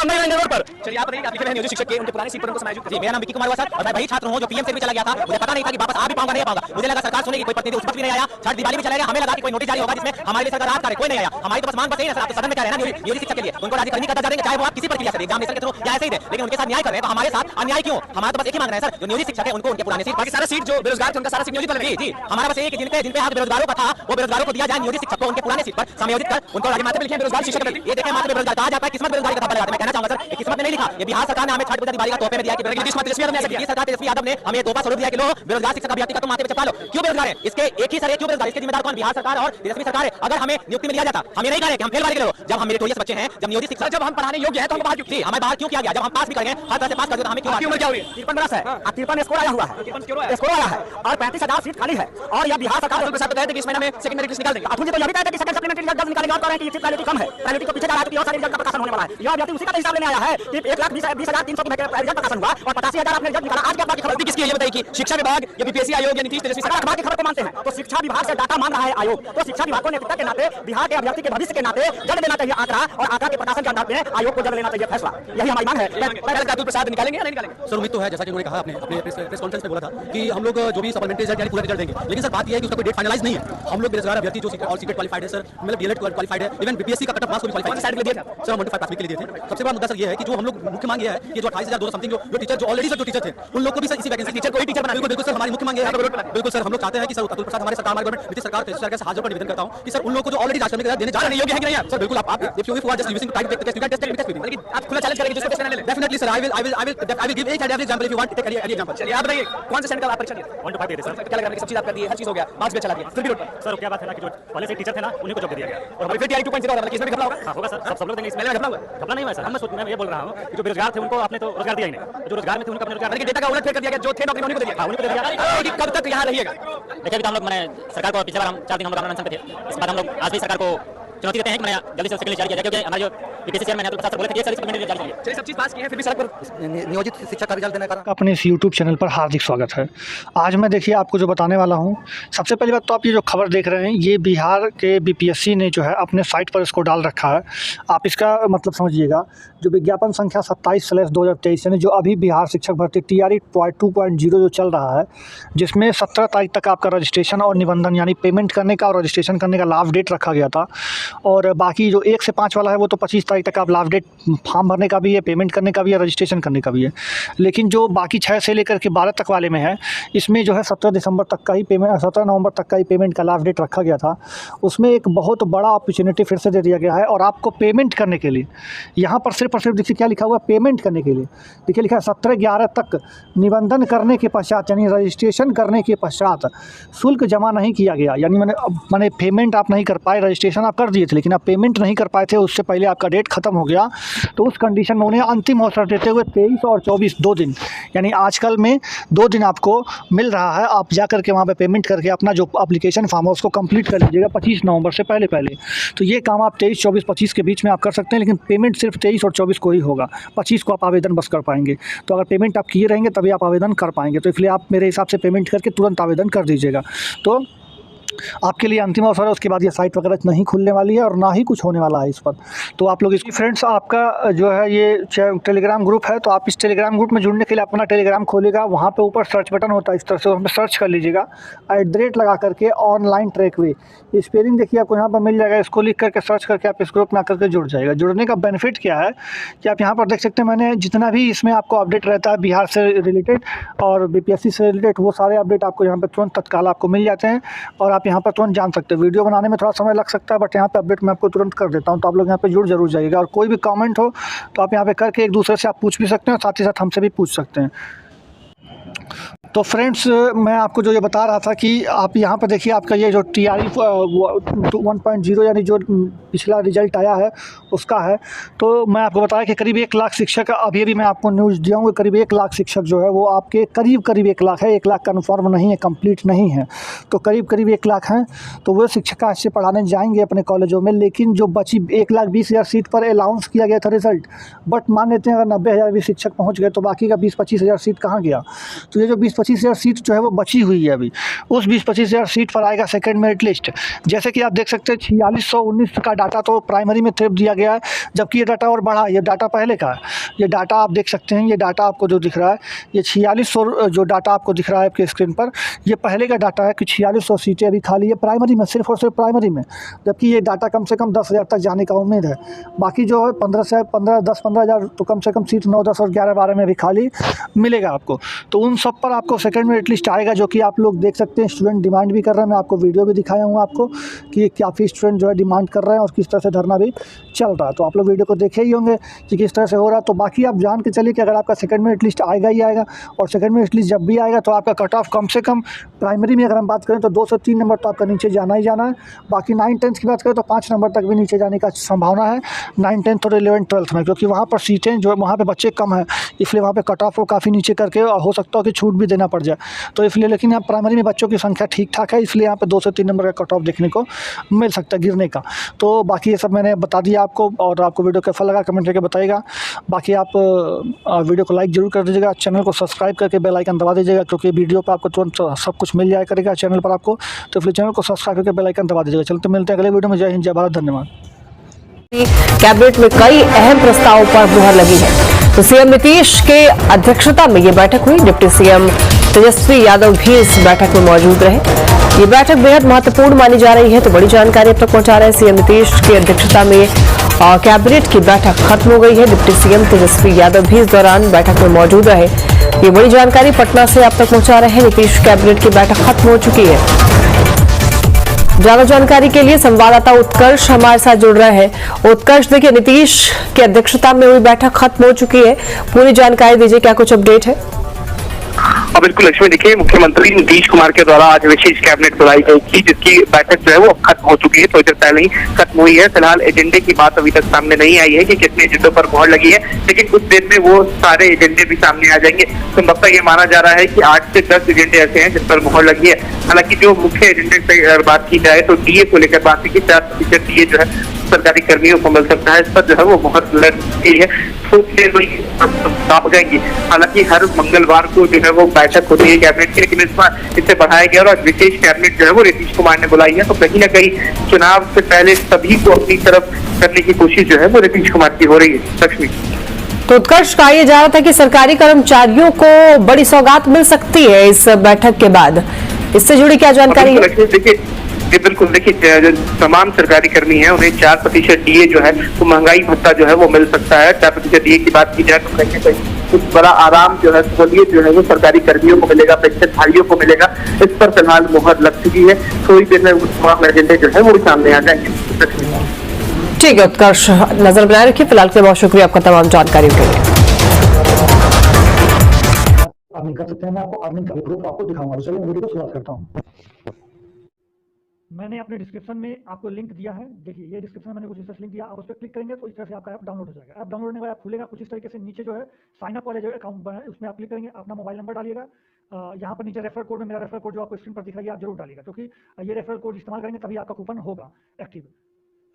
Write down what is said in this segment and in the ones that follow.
बंद नहीं रोड पर। चलिए आप लिखे हैं नियोजित शिक्षक के उनके पुराने सीट पर उनको समायोजित। जी मेरा नाम विक्की कुमार हुआ सर और मैं वही छात्र हूं जो पीएम से भी चला गया था। मुझे पता नहीं था कि वापस आ भी पाऊंगा नहीं पाऊंगा। मुझे लगा सरकार सुनेगी, कोई प्रतिनिधि उस वक्त भी नहीं आया। छठ दिवाली भी चला गया, हमें लगा कि कोई नोटिस जारी होगा जिसमें हमारे लिए सरकार राहत करे, कोई नहीं आया। हमारी तो बस मांग बस यही है सर, आप तो सदन में कह रहे हैं ना नियोजित शिक्षक के लिए उनको राजीकरण करना चाह रहे हैं, चाहे वो आप किसी प्रक्रिया से एग्जामिनेशन के थ्रू या ऐसे ही दे, लेकिन उनके साथ न्याय कर रहे हैं। तो हमारे साथ अन्याय क्यों? हमारा तो बस एक ही मांग रहे हैं सर, जो नियोजित शिक्षक है उनको उनके पुराने सीट, बाकी सारा सीट जो बेरोजगार थे उनका सारा सीट नियोजित वाले। जी हमारा बस एक जिनपे हक बेरोजगारों का था वो बेरोजगारों को दिया जाए, नियोजित शिक्षक को उनके पुराने सीट पर समायोजित कर उनको राजमाता में लिखे बेरोजगार शिक्षक के प्रति। ये देखें मात्र बेरोजगार कहा जाता है, किस्मत बेरोजगारी का थप्पड़ लगाते हैं। मैं कहना चाहूंगा सर किस्मत में नहीं लिखा, ये बिहार सरकार ने हमें छठ पूजा दिवाली का तोहफे में दिया कि सरकार तेजस्वी यादव ने हमें तोहफा स्वरूप दिया कि लो बेरोजगार शिक्षक अभ्यर्थी का तुम माथे पे चपा लो। क्यों बेरोजगार है? इसके एक ही सर क्यों बेरोजगार? इसके जिम्मेदार कौन? बिहार सरकार और तेजस्वी सरकार है। अगर हमें नियुक्ति में लिया जाता, हम ये नहीं कह रहे कि हम फेल वाले के लोग, जब हम मेरिटोरियस बच्चे हैं, जब नियोजित शिक्षक, जब हम पढ़ाने योग्य हैं तो हम बाहर क्यों? हमें बाहर क्यों किया गया? जब हम पास भी करेंगे हर तरह से पास कर देते, हमें क्यों? उम्र क्या हो रही है? 53 बरस है, 53 स्कोर आया हुआ है, स्कोर आया है और 35,000 सीट खाली है। और यह बिहार सरकार के साथ बताया कि इस महीने में सेकंड मेरिट लिस्ट निकाल देंगे। मुझे तो यह भी कहते हैं कि सेकंड सप्लीमेंट्री रिजल्ट निकालेंगे और कह रहे हैं कि सीट क्वालिटी कम है, क्वालिटी को पीछे जा रहा है, तो और सारे रिजल्ट का प्रकाशन होने वाला है। यह अभ्यर्थी उसी का हिसाब लेने आया है कि 1,20,300 की रिजल्ट प्रकाशन हुआ और 85,000 आपने रिजल्ट निकाला। आज की आपकी खबर किसकी है ये बताइए कि शिक्षा विभाग या बीपीएससी आयोग या नीतीश तेजस्वी सरकार अखबार की खबर को मानते हैं तो शिक्षा विभाग से डाटा मांग रहा है आयोग। तो शिक्षा विभाग को नेतृत्व के नाते बिहार के अभ्यर्थी के भविष्य के नाते जल्द देना चाहिए आंकड़ा और आंकड़ा के प्रकाशन के आधार पे आयोग को जल्द लेना चाहिए फैसला। यही हमारी मांग है। प्रसाद निकालेंगे या नहीं निकालेंगे? सर उम्मीद तो है, जैसा कि उन्होंने कहा अपने प्रेस कॉन्फ्रेंस में बोला था कि हम लोग जो भी सप्लीमेंट्री रिजल्ट यानी पूरा रिजल्ट देंगे, लेकिन सर बात यह है कि उसका कोई डेट फाइनलाइज नहीं है। हम लोग बेरोजगार अभ्यर्थी जो और सीटेट क्वालिफाइड है सर, मतलब डीएलएड क्वालिफाइड है, इवन बीपीएससी का कटअप मार्क्स को भी क्वालिफाइड है सर, हम 25 के लिए दिए थे। सबसे बड़ा मुद्दा सर ये है कि जो हम लोग मुख्य मांग ये है कि जो 28,200 समथिंग जो टीचर जो ऑलरेडी सर जो टीचर थे उन लोग को भी सर इसी वैकेंसी टीचर कोई टीचर बना। बिल्कुल सर हमारी मुख्य मांग ये है। बिल्कुल सर हम लोग चाहते हैं कि सर अतुल प्रसाद हमारे सरकार हमारे गवर्नमेंट नीतीश सरकार तेजस्वी सरकार से हाथ जोड़कर निवेदन करता हूं कि सर उन लोगों को जो ऑलरेडी राजस्थान में देने जा रहे हैं योग्य है कि नहीं सर। बिल्कुल आप if you are just using type test you can test लेकिन आप खुला चैलेंज करेंगे जिसको टेस्ट करने ले। Definitely sir I will give एक example if you want to take any example. चलिए आप बताइए कौन से सेंटर का आप परीक्षा दिए? 1 to 5 दिए सर। क्या लगा कि सब चीज आप कर दिए, हर चीज हो गया, मार्क्स भी चला दिया, फिर भी रोड पर सर क्या बात है ना कि जो पहले से टीचर थे ना उन्हीं को जॉब दे दिया गया और हमारी फिर टीआई 2.0 होगा, इसमें भी घपला होगा। हां होगा सर, सब लोग देंगे। इसमें घपला होगा? घपला नहीं हुआ सर, मैं ये बोल रहा हूं कि जो बेरोजगार थे उनको आपने तो रोजगार दिया ही नहीं, जो रोजगार में थे उनको अपने रोजगार, लेकिन डेटा का उलट फेर कर दिया गया, जो थे नौकरी उन्हीं को दे दिया। हां उन्हीं को दे दिया। तो कब तक यहां रहिएगा? देखिए अभी तो हम लोग मैंने सरकार को पिछले बार हम 4 दिन हम लोग आंदोलन थे, इस बार हम लोग आज भी सरकार को चुनौती देते हैं कि मैं जल्दी से उसके लिए जारी किया जाए, क्योंकि हमारे जो बीपीएससी चेयरमैन है तो साथ बोले थे कि एक सप्लीमेंट्री रिजल्ट जारी किया। चलिए सब चीज पास की है फिर भी सड़क पर नियोजित शिक्षा का रिजल्ट देने का अपने इस यूट्यूब चैनल पर हार्दिक स्वागत है। आज मैं देखिए आपको जो बताने वाला हूं, सबसे पहली बात तो आप ये जो खबर देख रहे हैं ये बिहार के बीपीएससी ने जो है अपने साइट पर इसको डाल रखा है। आप इसका मतलब समझिएगा, जो विज्ञापन संख्या 27/2023 यानी जो अभी बिहार शिक्षक भर्ती TRE 2.0 जो चल रहा है, जिसमें 17 तारीख तक आपका रजिस्ट्रेशन और निबंधन यानी पेमेंट करने का और रजिस्ट्रेशन करने का लास्ट डेट रखा गया था। और बाकी जो 1 से 5 वाला है वो तो 25 तारीख तक आप लास्ट डेट फॉर्म भरने का भी है, पेमेंट करने का भी है, रजिस्ट्रेशन करने का भी है। लेकिन जो बाकी 6 से लेकर के 12 तक वाले में है, इसमें जो है 17 दिसंबर तक का ही पेमेंट, 17 नवंबर तक का ही पेमेंट का लास्ट डेट रखा गया था। उसमें एक बहुत बड़ा अपॉर्चुनिटी फिर से दे दिया गया है और आपको पेमेंट करने के लिए यहाँ पर सिर्फ और सिर्फ देखिए क्या लिखा हुआ है, पेमेंट करने के लिए देखिए लिखा है 17/11 तक निबंधन करने के पश्चात यानी रजिस्ट्रेशन करने के पश्चात शुल्क जमा नहीं किया गया, यानी मैंने पेमेंट आप नहीं कर पाए, रजिस्ट्रेशन आप कर दिए थे लेकिन आप पेमेंट नहीं कर पाए थे, उससे पहले आपका डेट खत्म हो गया, तो उस कंडीशन में उन्हें अंतिम अवसर देते हुए 23 और 24 2 दिन यानी आजकल में 2 दिन आपको मिल रहा है। आप जा करके वहाँ पे पेमेंट करके अपना जो एप्लीकेशन फॉर्म है उसको कंप्लीट कर लीजिएगा 25 नवंबर से पहले। तो ये काम आप 23, 24, 25 के बीच में आप कर सकते हैं, लेकिन पेमेंट सिर्फ 23 और 24 को ही होगा, 25 को आप आवेदन बस कर पाएंगे। तो अगर पेमेंट आप किए रहेंगे तभी आप आवेदन कर पाएंगे, तो इसलिए आप मेरे हिसाब से पेमेंट करके तुरंत आवेदन कर दीजिएगा। तो आपके लिए अंतिम अवसर है, उसके बाद ये साइट वगैरह नहीं खुलने वाली है और ना ही कुछ होने वाला है इस पर। तो आप लोग इसकी फ्रेंड्स आपका जो है ये टेलीग्राम ग्रुप है, तो आप इस टेलीग्राम ग्रुप में जुड़ने के लिए अपना टेलीग्राम खोलिएगा, वहाँ पे ऊपर सर्च बटन होता है, इस तरह से उसमें सर्च कर लीजिएगा @ लगा करके ऑनलाइन ट्रैक वे, स्पेलिंग देखिए आपको यहाँ पर मिल जाएगा, इसको लिख करके सर्च करके आप इस ग्रुप में आकर के जुड़ जाएगा। जुड़ने का बेनिफिट क्या है कि आप यहाँ पर देख सकते हैं, मैंने जितना भी इसमें आपको अपडेट रहता है बिहार से रिलेटेड और बीपीएससी से रिलेटेड, वो सारे अपडेट आपको यहाँ पर तुरंत तत्काल आपको मिल जाते हैं और आप यहाँ पर तुरंत जान सकते हैं। वीडियो बनाने में थोड़ा समय लग सकता है, बट यहाँ पे अपडेट मैं आपको तुरंत कर देता हूँ, तो आप लोग यहाँ पे जुड़ जरूर जाइएगा। और कोई भी कमेंट हो तो आप यहाँ पे करके एक दूसरे से आप पूछ भी सकते हैं, साथ ही साथ हमसे भी पूछ सकते हैं। तो फ्रेंड्स मैं आपको जो ये बता रहा था कि आप यहाँ पर देखिए आपका ये जो TRE 1.0 यानी जो पिछला रिजल्ट आया है उसका है। तो मैं आपको बताया कि करीब 1 लाख शिक्षक, अभी मैं आपको न्यूज़ दिया हूँ, करीब 1 लाख शिक्षक जो है वो आपके करीब 1 लाख है, 1 लाख कन्फर्म नहीं है, कंप्लीट नहीं है, तो करीब 1 लाख हैं। तो वो शिक्षक आज से पढ़ाने जाएंगे अपने कॉलेजों में, लेकिन जो बची 1,20,000 सीट पर अलाउंस किया गया था रिजल्ट, बट मान लेते हैं अगर 90,000 भी शिक्षक पहुँच गए तो बाकी का 20-25 हज़ार सीट कहाँ गया। तो ये जो 20 20-25 हज़ार सीट जो है वो बची हुई है अभी। उस 20-25 हज़ार सीट पर आएगा सेकंड मेरिट लिस्ट। जैसे कि आप देख सकते हैं 4619 का डाटा तो प्राइमरी में दिया गया है, जबकि ये डाटा और बढ़ा, ये डाटा पहले का है। ये डाटा आप देख सकते हैं, ये डाटा आपको जो दिख रहा है, ये 4600 जो डाटा आपको दिख रहा है आपके स्क्रीन पर, ये पहले का डाटा है कि 4600 सीटें अभी खाली है प्राइमरी में, सिर्फ और सिर्फ प्राइमरी में। जबकि ये डाटा कम से कम 10,000 तक जाने का उम्मीद है। बाकी जो है 10-15 हज़ार तो कम से कम सीट 9, 10 और 11-12 में भी खाली मिलेगा आपको। तो उन सब पर आपको सेकंड मेरिट लिस्ट आएगा, जो कि आप लोग देख सकते हैं। स्टूडेंट डिमांड भी कर रहे हैं, मैं आपको वीडियो भी दिखाया हूँ आपको कि काफ़ी स्टूडेंट जो है डिमांड कर रहे हैं और किस तरह से धरना भी चल रहा है। तो आप लोग वीडियो को देखे ही होंगे कि किस तरह से हो रहा है। तो बाकी आप जान के चलिए कि अगर आपका सेकंड मेरिट लिस्ट आएगा ही आएगा, और सेकंड मेरिट लिस्ट जब भी आएगा तो आपका कट ऑफ कम से कम प्राइमरी में अगर हम बात करें तो 2 से 3 नंबर तो आपका नीचे जाना ही जाना है। बाकी 9-10 की बात करें तो 5 नंबर तक भी नीचे जाने का संभावना है 9, 10 और 11, 12 में, क्योंकि वहाँ पर सीटें जो है वहाँ पे बच्चे कम हैं, इसलिए वहाँ पे कट ऑफ को काफ़ी नीचे करके और हो सकता हो कि छूट भी देना पड़ जाए। तो इसलिए, लेकिन यहाँ प्राइमरी में बच्चों की संख्या ठीक ठाक है, इसलिए यहाँ पे 2 से 3 नंबर का कट ऑफ देखने को मिल सकता है गिरने का। तो बाकी ये सब मैंने बता दिया आपको, और आपको वीडियो कैसा लगा कमेंट करके बताइएगा। बाकी आप वीडियो को लाइक जरूर कर दीजिएगा, चैनल को सब्सक्राइब करके बेल आइकन दबा दीजिएगा, क्योंकि वीडियो पर आपको तुरंत सब कुछ मिल जाया करेगा चैनल पर आपको। तो इसलिए चैनल को सब्सक्राइब करके बेल आइकन दबा दीजिएगा। चलते मिलते हैं अगले वीडियो में। जय हिंद, जय भारत, धन्यवाद। कैबिनेट में कई अहम प्रस्तावों पर मुहर लगी है। तो सीएम नीतीश के अध्यक्षता में ये बैठक हुई। डिप्टी सीएम तेजस्वी यादव भी इस बैठक में मौजूद रहे। ये बैठक बेहद महत्वपूर्ण मानी जा रही है। तो बड़ी जानकारी अब तक पहुंचा रहे हैं सीएम नीतीश की अध्यक्षता में कैबिनेट की बैठक खत्म हो गई है। डिप्टी सीएम तेजस्वी यादव भी इस दौरान बैठक में मौजूद रहे। ये बड़ी जानकारी पटना से अब तक पहुंचा रहे हैं। नीतीश कैबिनेट की बैठक खत्म हो चुकी है। ज्यादा जानकारी के लिए संवाददाता उत्कर्ष हमारे साथ जुड़ रहे हैं। उत्कर्ष, देखिए नीतीश की अध्यक्षता में हुई बैठक खत्म हो चुकी है, पूरी जानकारी दीजिए, क्या कुछ अपडेट है? बिल्कुल लक्ष्मी, देखिए मुख्यमंत्री नीतीश कुमार के द्वारा आज विशेष कैबिनेट बुलाई गई थी, जिसकी बैठक जो है वो खत्म हो चुकी है, थोड़ी देर पहले ही खत्म हुई है। फिलहाल एजेंडे की बात अभी तक सामने नहीं आई है कि कितने एजेंडों पर मुहर लगी है, लेकिन कुछ देर में वो सारे एजेंडे भी सामने आ जाएंगे। संभवतः ये माना जा रहा है कि 8 से 10 एजेंडे ऐसे हैं जिस पर मुहर लगी है। हालांकि जो मुख्य एजेंडे से अगर बात की जाए तो डीए को लेकर बात की 4% डीए जो है सरकारी कर्मियों को मिल सकता है, इस पर जो है वो मुहर लगी है। जाएंगी। हालांकि हर मंगलवार को जो है वो बैठक होती है कैबिनेट की, लेकिन इस बार इसे बढ़ाया गया और विशेष कैबिनेट जो है वो नीतीश कुमार ने बुलाई है। तो कहीं ना कहीं चुनाव से पहले सभी को अपनी तरफ करने की कोशिश जो है वो नीतीश कुमार की हो रही है। लक्ष्मी, तो उत्कर्ष, कहा यह जा रहा था कि सरकारी कर्मचारियों को बड़ी सौगात मिल सकती है इस बैठक के बाद, इससे जुड़ी क्या जानकारी है? देखिए जी बिल्कुल, देखिए जो तमाम सरकारी कर्मी हैं उन्हें 4% डीए जो है वो महंगाई भत्ता जो है वो मिल सकता है। 4% डीए की बात की जाए तो कहीं ना कहीं कुछ बड़ा आराम जो है, सहूलियत जो है वो सरकारी कर्मियों को मिलेगा, पेंशनधारियों को मिलेगा। इस पर फिलहाल मुहर लग चुकी है। थोड़ी देर में तमाम एजेंडे जो है वो सामने आ जाएंगे। ठीक है उत्कर्ष, नजर बनाए रखिए। फिलहाल के लिए बहुत शुक्रिया आपका तमाम जानकारी के लिए। कर सकते हैं, मैं आपको अर्निंग का प्रूफ आपको दिखाऊंगा। चलिए वीडियो को शुरुआत करता हूँ। मैंने अपने डिस्क्रिप्शन में आपको लिंक दिया है, देखिए ये डिस्क्रिप्शन में मैंने कुछ इस तरह से लिंक दिया, आप उस पर क्लिक करेंगे तो इस तरह से आपका ऐप डाउनलोड हो जाएगा। ऐप डाउनलोड होने के बाद खुलेगा कुछ इस तरीके से। नीचे जो है साइन अप वाले जो अकाउंट बना है उसमें आप क्लिक करेंगे, अपना मोबाइल नंबर डालिएगा। यहाँ पर नीचे रेफर कोड में मेरा रेफर कोड जो आपको स्क्रीन पर दिख रहा है आप जरूर डालिएगा, क्योंकि ये रेफर कोड इस्तेमाल करेंगे तभी आपका कूपन होगा एक्टिव।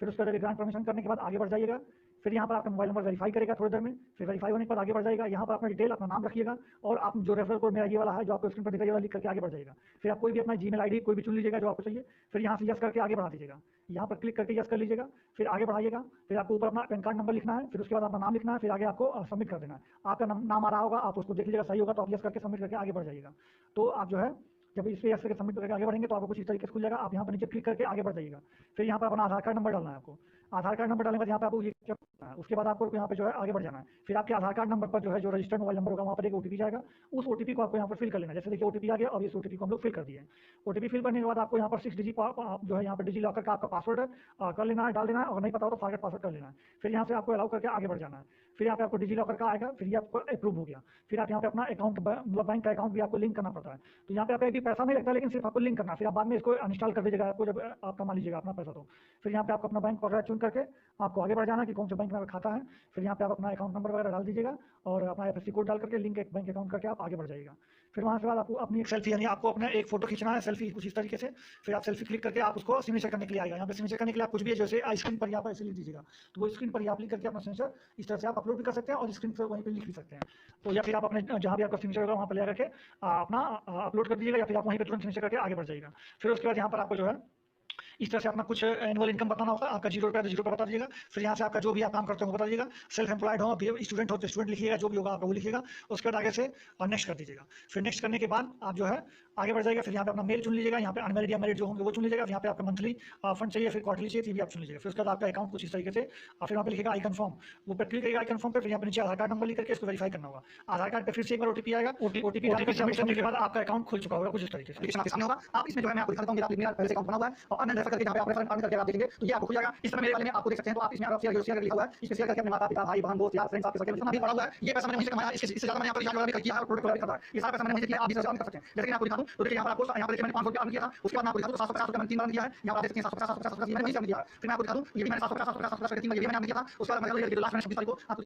फिर उसका ग्रांट परमिशन करने के बाद आगे बढ़ जाइएगा। फिर यहाँ पर आपका मोबाइल नंबर वेरीफाई करेगा थोड़ी देर में, फिर वेरीफाई होने के बाद आगे बढ़ जाएगा। यहाँ पर अपना डिटेल, अपना नाम रखिएगा और आप जो रेफरल कोड मेरा ये वाला है जो आपको स्क्रीन पर दिखाई वाला लिख करके आगे बढ़ जाएगा। फिर आप कोई भी अपना जीमेल आईडी कोई भी चुन लीजिएगा जो आपको चाहिए। फिर यहाँ से यस करके आगे बढ़ा दीजिएगा, यहाँ पर क्लिक करके यस कर लीजिएगा। फिर आगे बढ़ाइएगा, फिर आपको ऊपर अपना पैन कार्ड नंबर लिखना है, फिर उसके बाद अपना नाम लिखना है, फिर आगे आपको सबमिट कर देना है। आपका नाम आ रहा होगा, आप उसको देख लीजिएगा, सही होगा तो आप यस करके सबमिट करके आगे बढ़ जाइएगा। तो आप जो है जब इस पर यस करके सबमिट करके आगे बढ़ेंगे तो आपको कुछ इस तरीके से खुल जाएगा। आप यहाँ पर नीचे क्लिक करके आगे बढ़ जाइएगा। फिर यहाँ पर अपना आधार कार्ड नंबर डालना है आपको। आधार कार्ड नंबर डालने के बाद यहाँ पे आपको ये उसके बाद आपको यहाँ पे जो है आगे बढ़ जाना है। फिर आपके आधार कार्ड नंबर पर जो है जो रजिस्टर्ड मोबाइल नंबर होगा वहाँ पर एक ओटीपी जाएगा। उस ओटीपी को आपको यहाँ पर फिल कर लेना है। जैसे देखिए ओटीपी आ गया और इस ओटीपी को हम लोग फिल कर दिए। ओटीपी फिल करने के बाद आपको यहाँ पर 6 डिजिट जो है यहाँ पर डिजी लॉकर का आपका पासवर्ड कर लेना है, डाल देना है, और नहीं पता हो तो फॉरगेट पासवर्ड कर लेना है। फिर यहाँ से आपको अलाउ करके आगे बढ़ जाना है। फिर यहाँ पे आपको डिजी लॉकर का आएगा, फिर ये आपको अप्रूव हो गया। फिर आप यहाँ पे अपना अकाउंट मतलब बैंक का अकाउंट भी आपको लिंक करना पड़ता है। तो यहाँ पे आपका भी पैसा नहीं लगता, लेकिन सिर्फ आपको लिंक करना है। फिर आप बाद में इसको इंस्टॉल कर दीजिएगा आपको जब आपका मान लीजिएगा अपना पैसा। तो फिर यहाँ पे आपको अपना बैंक वगैरह चुन करके आपको आगे बढ़ जाना कि कौन से बैंक में खाता है। फिर यहाँ पे आप अपना अकाउंट नंबर वगैरह डाल दीजिएगा और अपना एफएससी कोड डाल करके लिंक एक बैंक अकाउंट करके आप आगे बढ़ जाइएगा। फिर वहाँ से बाद आपको अपनी एक सेल्फी, यानी आपको अपना एक फोटो खींचना है सेल्फी कुछ इस तरीके से। फिर आप सेल्फी क्लिक करके आप उसको सिग्नेचर करने के लिए आएगा। यहाँ पे सिग्नेचर करने के लिए आप कुछ भी जैसे स्क्रीन पर यहाँ पर ऐसे लिख दीजिएगा, तो वो स्क्रीन पर ही आप लिख करके अपना सिग्नेचर इस तरह से आप अपलोड भी कर सकते हैं और स्क्रीन पर वहीं पर लिख भी सकते हैं। तो या फिर आप अपने जहाँ भी आपका सिग्नेचर होगा वहाँ पर ले करके अपना अपलोड कर दीजिएगा या फिर आप वहीं पर तुरंत सिग्नेचर करके आगे बढ़ जाइएगा। फिर उसके बाद यहाँ पर आपको जो है इस तरह से अपना कुछ एनुअल इनकम बताना होगा। आपका 0 रुपया तो 0 रुपया बता दीजिएगा। फिर यहाँ से आपका जो भी आप काम करते हो वो बता दीजिएगा। सेल्फ एम्प्लॉयड हो, स्टूडेंट हो तो स्टूडेंट लिखिएगा, जो भी होगा आपका वो लिखिएगा। उसके बाद आगे से नेक्स्ट कर दीजिएगा। फिर नेक्स्ट करने के बाद आप जो है आगे बढ़ जाएगा। फिर यहाँ पे अपना मेल चुन लीजिएगा, यहाँ पे अनमेरिड या मैरिड जो होंगे वो चुन लीजिएगा। यहाँ पे आपका मंथली फंड चाहिए, फिर क्वार्टरली चाहिए, भी आप चुन लीजिएगा। फिर उसके बाद आपका अकाउंट कुछ इस तरीके से, फिर वहाँ पे लिखेगा आई कन्फर्म, वो पर क्लिक करेगा आई कन्फर्म पे। फिर यहाँ पे नीचे आधार कार्ड नंबर लिख करके इसको वेरीफाई करना होगा। आधार कार्ड पे फिर से एक बार ओटीपी आएगा, ओटीपी सबमिट करने के बाद आपका अकाउंट खुल चुका होगा कुछ इस तरीके से। सामने होगा आप इसमें जो है मैं आपको दिखाता हूँ, मेरा पहले से अकाउंट बना हुआ है और अन्य करके जहाँ पे आप करके आप देखेंगे तो ये आपको खुल जाएगा। इस तरह मेरे वाले में आपको देख सकते हैं। तो आप इसमें शेयर लिखा हुआ है, इसमें शेयर करके अपने माता पिता भाई बहन दोस्त यार फ्रेंड्स आपके सबके जितना भी पड़ा हुआ है ये पैसा मैंने वहीं से कमाया, इससे ज्यादा मैंने यहाँ पर रिचार्ज किया है, प्रोडक्ट करता है। ये सारा पैसा मैंने वहीं से किया, आप भी कर सकते हैं। जैसे कि आपको दिखाऊं तो देखिए यहाँ पर आपको यहाँ पर देखिए मैंने 500 रुपया अर्न किया था। उसके बाद मैं आपको दिखाऊं 750 रुपया मैंने 3 बार दिया है। यहाँ पर देख सकते हैं 750 मैंने वहीं से अर्न किया है। फिर मैं आपको दिखाऊं ये भी मैंने 750 3 बार ये भी मैंने अर्न किया था। उसके बाद मैं लास्ट में 26 तारीख को आपको